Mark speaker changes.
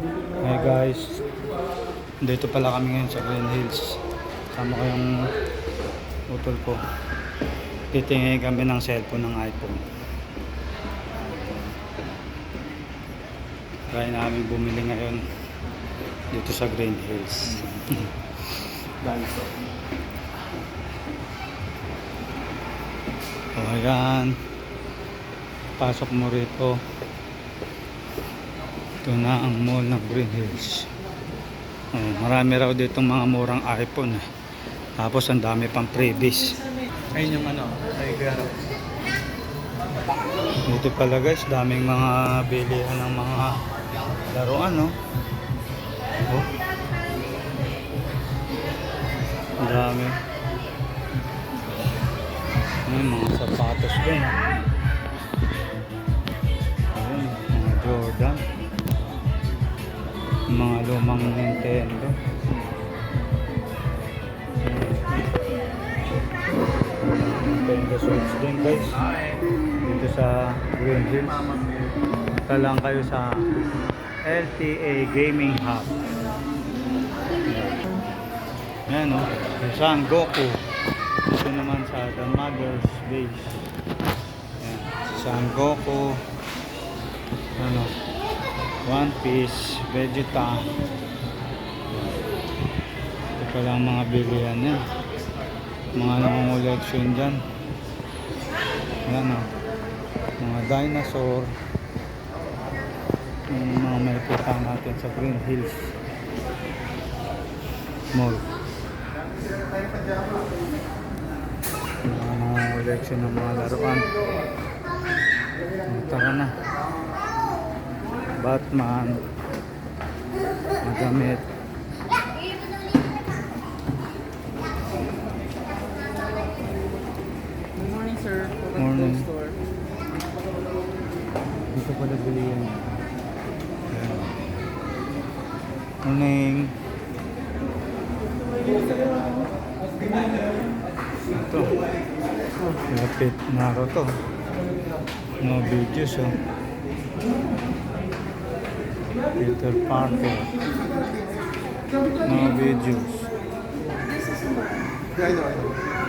Speaker 1: Hey guys, dito pala kami ngayon sa Green Hills. Sama ko yung utol ko. Titingin kami ng cellphone ng iPhone. Kaya namin bumili ngayon dito sa Green Hills. Guys, so ayan, pasok mo rito. Ito na ang mall ng Green Hills. Marami raw ditong mga murang iPhone. Tapos ang dami pang freebies.
Speaker 2: Ayun yung Tiger.
Speaker 1: Dito pala guys, daming mga bilihan ng mga laruan, no? Oh. Ang dami. May mga sapatos din. Ayun, mga Jordan. Mga lumang Nintendo. Nintendo Switch din guys. Dito sa Green Hills. Punta lang kayo sa LTA Gaming Hub. Yan o. San Goku. Dito naman sa The Mother's Base. Yan. San Goku. Ano. One Piece. Vegeta. Ito pala ang mga bilihan yan. Mga nangunguleksyon dyan. Yan o. Mga dinosaur. Yung mga makikita natin sa Green Hills Mall. Mga nangunguleksyon ng mga laruan. Tara na. Batman. Magamit.
Speaker 2: Good morning, sir.
Speaker 1: Morning.
Speaker 2: Store.
Speaker 1: Dito pala bili yan. Ayan. Morning. Ito. Lapit na ako to. Mga videos oh. Peter Parker. Mga videos.
Speaker 2: I know.